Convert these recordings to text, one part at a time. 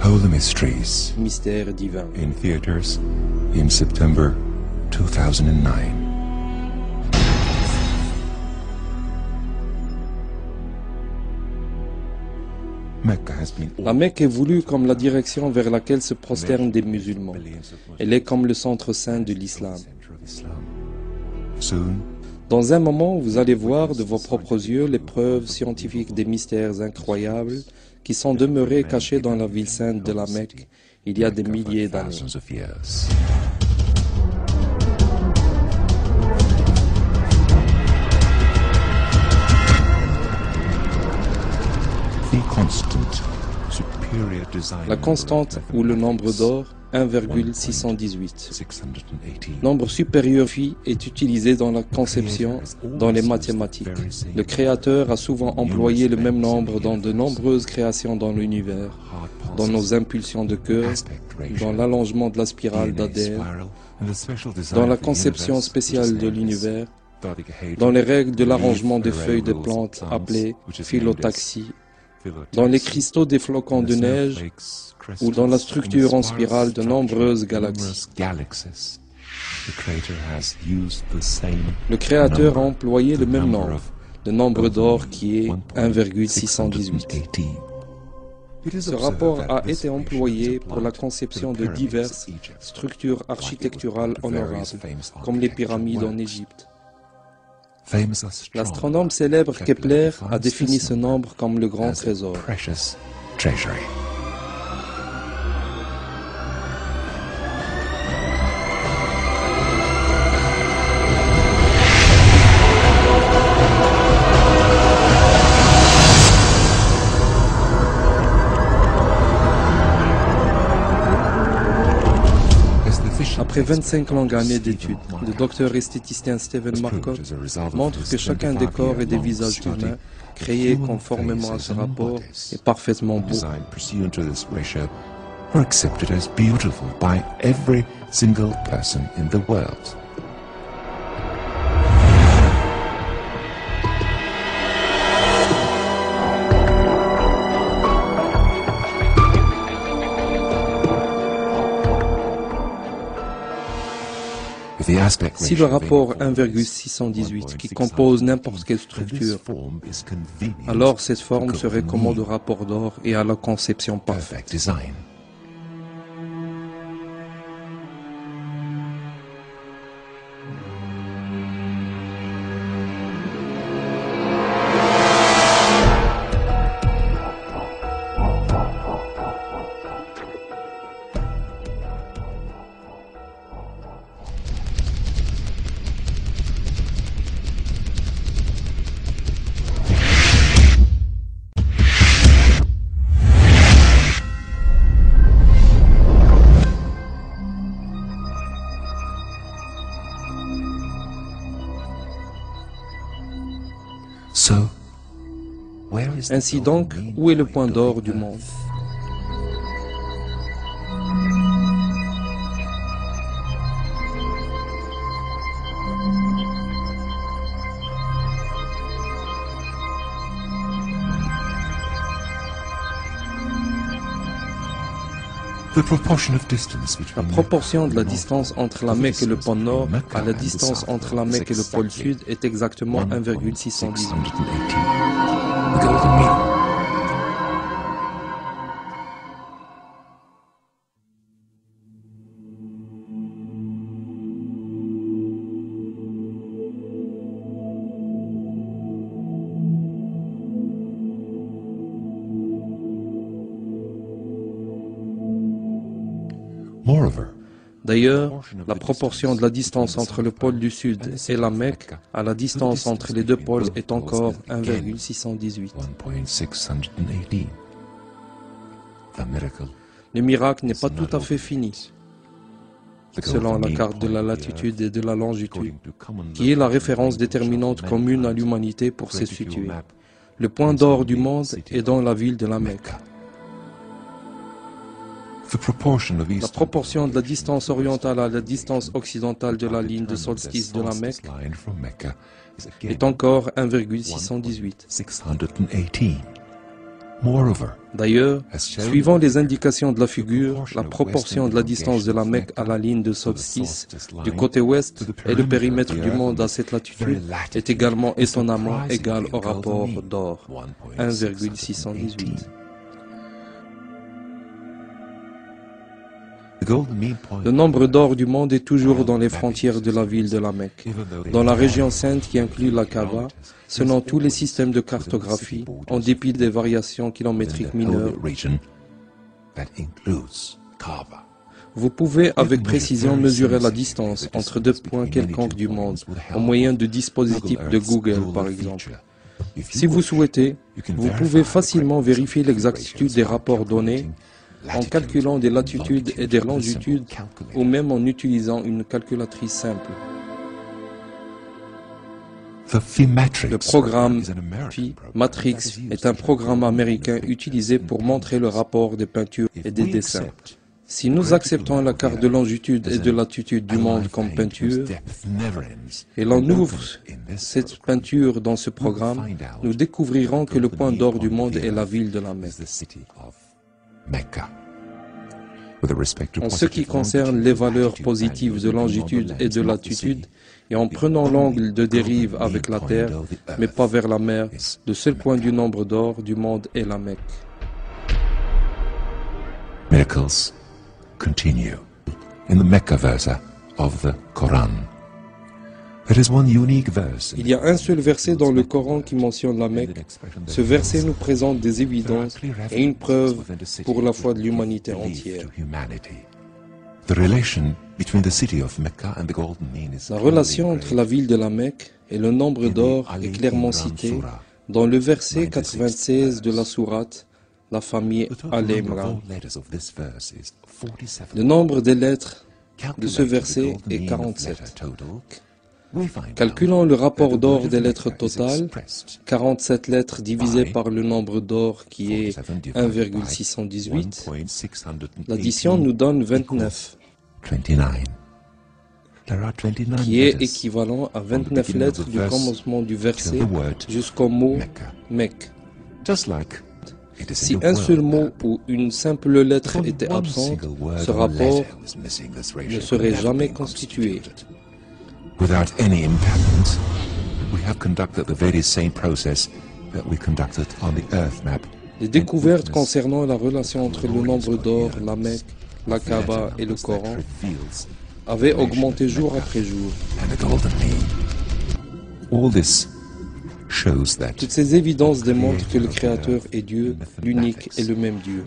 Holy Mysteries Mystère divin. in theaters in September 2009. La Mecque est voulue comme la direction vers laquelle se prosternent des musulmans. Elle est comme le centre saint de l'islam. Dans un moment, vous allez voir de vos propres yeux les preuves scientifiques des mystères incroyables qui sont demeurés cachés dans la ville sainte de la Mecque il y a des milliers d'années. La constante ou le nombre d'or, 1,618. Nombre supérieur phi est utilisé dans la conception, dans les mathématiques. Le créateur a souvent employé le même nombre dans de nombreuses créations dans l'univers, dans nos impulsions de cœur, dans l'allongement de la spirale d'Adler, dans la conception spéciale de l'univers, dans les règles de l'arrangement des feuilles de plantes appelées phyllotaxie, dans les cristaux des flocons de neige ou dans la structure en spirale de nombreuses galaxies. Le Créateur a employé le même nombre, le nombre d'or qui est 1,618. Ce rapport a été employé pour la conception de diverses structures architecturales honorables, comme les pyramides en Égypte. L'astronome célèbre Kepler a défini ce nombre comme le grand trésor. Après 25 longues années d'études, le docteur esthéticien Stephen Marcotte montre que chacun des corps et des visages humains créés conformément à ce rapport est parfaitement beau. Si le rapport 1,618 qui compose n'importe quelle structure, alors cette forme serait commode au rapport d'or et à la conception parfaite. Ainsi donc, où est le point d'or du monde? La proportion de la distance entre la Mecque et le pôle Nord à la distance entre la Mecque et le pôle Sud est exactement 1,618. D'ailleurs, la proportion de la distance entre le pôle du Sud et la Mecque à la distance entre les deux pôles est encore 1,618. Le miracle n'est pas tout à fait fini, selon la carte de la latitude et de la longitude, qui est la référence déterminante commune à l'humanité pour se situer. Le point d'or du monde est dans la ville de la Mecque. La proportion de la distance orientale à la distance occidentale de la ligne de solstice de la Mecque est encore 1,618. D'ailleurs, suivant les indications de la figure, la proportion de la distance de la Mecque à la ligne de solstice du côté ouest et le périmètre du monde à cette latitude est également étonnamment égal au rapport d'or, 1,618. Le nombre d'or du monde est toujours dans les frontières de la ville de la Mecque, dans la région sainte qui inclut la Kaaba, selon tous les systèmes de cartographie, en dépit des variations kilométriques mineures. Vous pouvez avec précision mesurer la distance entre deux points quelconques du monde, au moyen de dispositifs de Google par exemple. Si vous souhaitez, vous pouvez facilement vérifier l'exactitude des rapports donnés en calculant des latitudes et des longitudes ou même en utilisant une calculatrice simple. Le programme Phi Matrix est un programme américain utilisé pour montrer le rapport des peintures et des dessins. Si nous acceptons la carte de longitude et de latitude du monde comme peinture, et l'on ouvre cette peinture dans ce programme, nous découvrirons que le point d'or du monde est la ville de la Mecque. En ce qui concerne les valeurs positives de longitude et de latitude, et en prenant l'angle de dérive avec la Terre, mais pas vers la mer, le seul point du nombre d'or du monde est la Mecque. Miracles continue in the Mecca verse of the Quran. There is one unique verse. Il y a un seul verset dans le Coran qui mentionne la Mecque. Ce verset nous présente des évidences et une preuve pour la foi de l'humanité entière. La relation entre la ville de la Mecque et le nombre d'or est clairement citée dans le verset 96 de la sourate, la famille Al-Imran. Le nombre des lettres de ce verset est 47. Calculons le rapport d'or des lettres totales, 47 lettres divisées par le nombre d'or qui est 1,618. L'addition nous donne 29, qui est équivalent à 29 lettres du commencement du verset jusqu'au mot Mecque. Si un seul mot ou une simple lettre était absente, ce rapport ne serait jamais constitué. Without any impairment, we have conducted the very same process that we conducted on the Earth map. Les découvertes concernant la relation entre le nombre d'or, la Mecque, la Kaaba et le Coran avaient augmenté jour après jour. Toutes ces évidences démontrent que le Créateur est Dieu, l'unique et le même Dieu.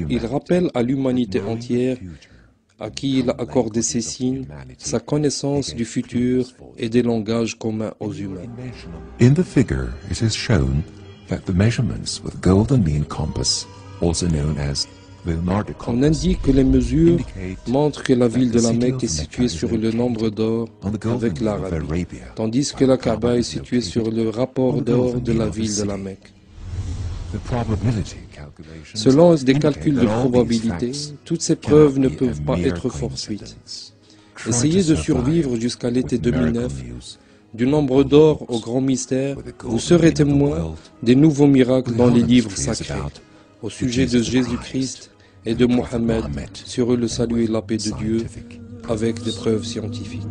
Il rappelle à l'humanité entière, à qui il a accordé ses signes, sa connaissance du futur et des langages communs aux humains. In the figure, it is shown that the measurements with golden mean compass, also known as the Nordicon, on indique que les mesures montrent que la ville de la Mecque est située sur le nombre d'or avec l'Arabie, tandis que la Kaaba est située sur le rapport d'or de la ville de la Mecque. Selon des calculs de probabilité, toutes ces preuves ne peuvent pas être fortuites. Essayez de survivre jusqu'à l'été 2009. Du nombre d'or au grand mystère, vous serez témoin des nouveaux miracles dans les livres sacrés, au sujet de Jésus-Christ et de Mohammed, sur eux le salut et la paix de Dieu, avec des preuves scientifiques.